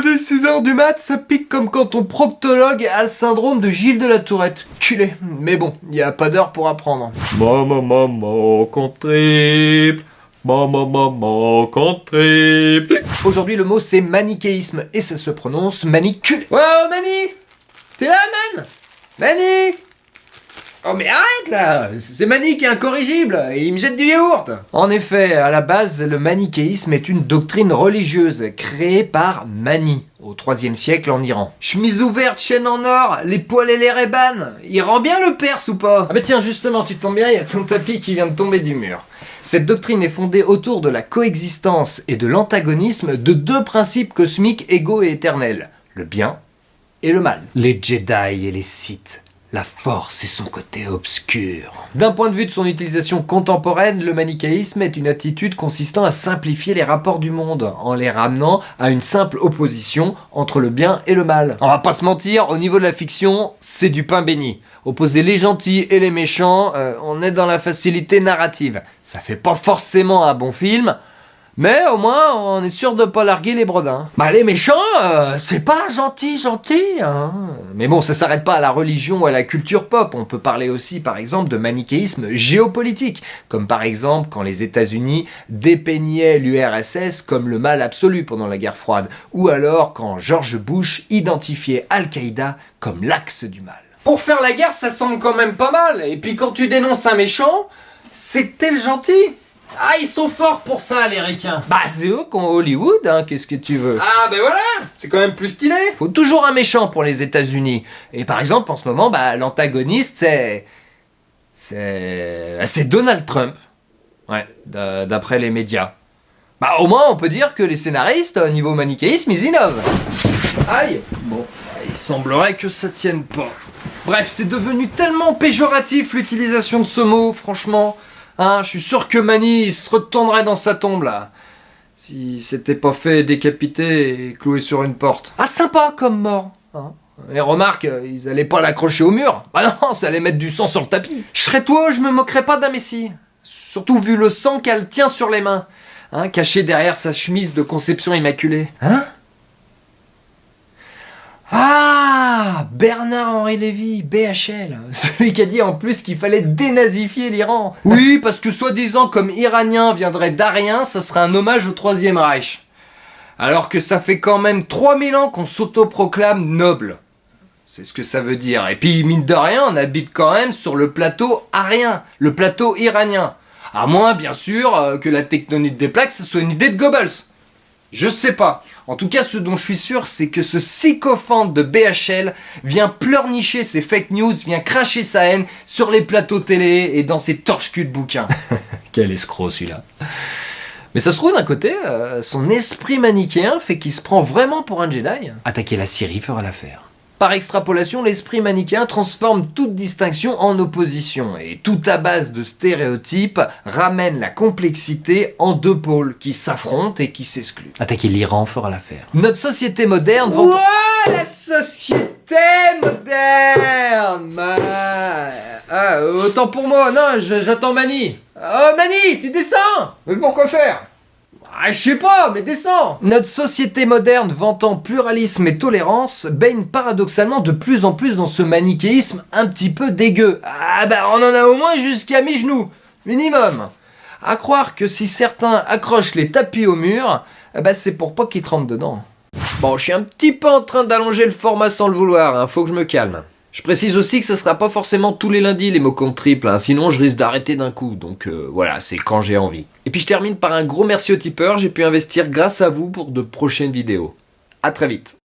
Dès 6h du mat, ça pique comme quand ton proctologue a le syndrome de Gilles de la Tourette. Culé. Mais bon, y a pas d'heure pour apprendre. Maman, compte triple. Maman, compte triple. Aujourd'hui, le mot c'est manichéisme et ça se prononce manicule. Wow, Mani! T'es là, man? Mani! Oh mais arrête là! C'est Mani qui est incorrigible et il me jette du yaourt! En effet, à la base, le manichéisme est une doctrine religieuse créée par Mani au IIIe siècle en Iran. Chemise ouverte, chaîne en or, les poils et les rébans. Il rend bien le Perse ou pas? Ah bah tiens, justement, tu tombes bien, il y a ton tapis qui vient de tomber du mur. Cette doctrine est fondée autour de la coexistence et de l'antagonisme de deux principes cosmiques égaux et éternels, le bien et le mal. Les Jedi et les Sith. La force et son côté obscur. D'un point de vue de son utilisation contemporaine, le manichéisme est une attitude consistant à simplifier les rapports du monde, en les ramenant à une simple opposition entre le bien et le mal. On va pas se mentir, au niveau de la fiction, c'est du pain béni. Opposer les gentils et les méchants, on est dans la facilité narrative. Ça fait pas forcément un bon film, mais au moins, on est sûr de pas larguer les bredins. Bah les méchants, c'est pas gentil, hein. Mais bon, ça s'arrête pas à la religion ou à la culture pop. On peut parler aussi, par exemple, de manichéisme géopolitique. Comme par exemple, quand les États-Unis dépeignaient l'URSS comme le mal absolu pendant la guerre froide. Ou alors quand George Bush identifiait Al-Qaïda comme l'axe du mal. Pour faire la guerre, ça semble quand même pas mal. Et puis quand tu dénonces un méchant, c'est tel gentil. Ah, ils sont forts pour ça, les ricains. Bah, c'est eux qui ont Hollywood, hein, qu'est-ce que tu veux? Ah, ben voilà, c'est quand même plus stylé. Faut toujours un méchant pour les États-Unis. Et par exemple, en ce moment, bah, l'antagoniste, c'est Donald Trump. Ouais, d'après les médias. Bah, au moins, on peut dire que les scénaristes, au niveau manichéisme, ils innovent. Aïe. Bon, il semblerait que ça tienne pas. Bref, c'est devenu tellement péjoratif l'utilisation de ce mot, franchement. Hein, je suis sûr que Mani se retournerait dans sa tombe là. Si c'était pas fait décapiter et cloué sur une porte. Ah, sympa comme mort. Hein. Et remarque, ils allaient pas l'accrocher au mur. Bah non, ça allait mettre du sang sur le tapis. Je serais toi, je me moquerais pas d'un messie. Surtout vu le sang qu'elle tient sur les mains. Hein, caché derrière sa chemise de conception immaculée. Hein? Ah, Bernard-Henri Lévy, BHL, celui qui a dit en plus qu'il fallait dénazifier l'Iran. Oui, parce que soi-disant comme iranien viendrait d'Arien, ça serait un hommage au Troisième Reich. Alors que ça fait quand même 3000 ans qu'on s'autoproclame noble. C'est ce que ça veut dire. Et puis, mine de rien, on habite quand même sur le plateau arien, le plateau iranien. À moins, bien sûr, que la tectonique des plaques, ce soit une idée de Goebbels. Je sais pas. En tout cas, ce dont je suis sûr, c'est que ce sycophante de BHL vient pleurnicher ses fake news, vient cracher sa haine sur les plateaux télé et dans ses torches-cul de bouquins. Quel escroc celui-là. Mais ça se trouve, d'un côté, son esprit manichéen fait qu'il se prend vraiment pour un Jedi. Attaquer la Syrie fera l'affaire. Par extrapolation, l'esprit manichéen transforme toute distinction en opposition et tout à base de stéréotypes ramène la complexité en deux pôles qui s'affrontent et qui s'excluent. Attaquer l'Iran fera l'affaire. Notre société moderne... Ouah, la société moderne! Ah, autant pour moi, non, j'attends Mani. Oh Mani, tu descends! Mais pourquoi faire? Ah, je sais pas, mais descends! Notre société moderne vantant pluralisme et tolérance baigne paradoxalement de plus en plus dans ce manichéisme un petit peu dégueu. Ah bah on en a au moins jusqu'à mi-genou, minimum. À croire que si certains accrochent les tapis au mur, bah c'est pour pas qu'ils trempent dedans. Bon, je suis un petit peu en train d'allonger le format sans le vouloir, hein, faut que je me calme. Je précise aussi que ça sera pas forcément tous les lundis les mots comptes triples, hein, sinon je risque d'arrêter d'un coup, donc voilà, c'est quand j'ai envie. Et puis je termine par un gros merci aux tipeurs, j'ai pu investir grâce à vous pour de prochaines vidéos. À très vite.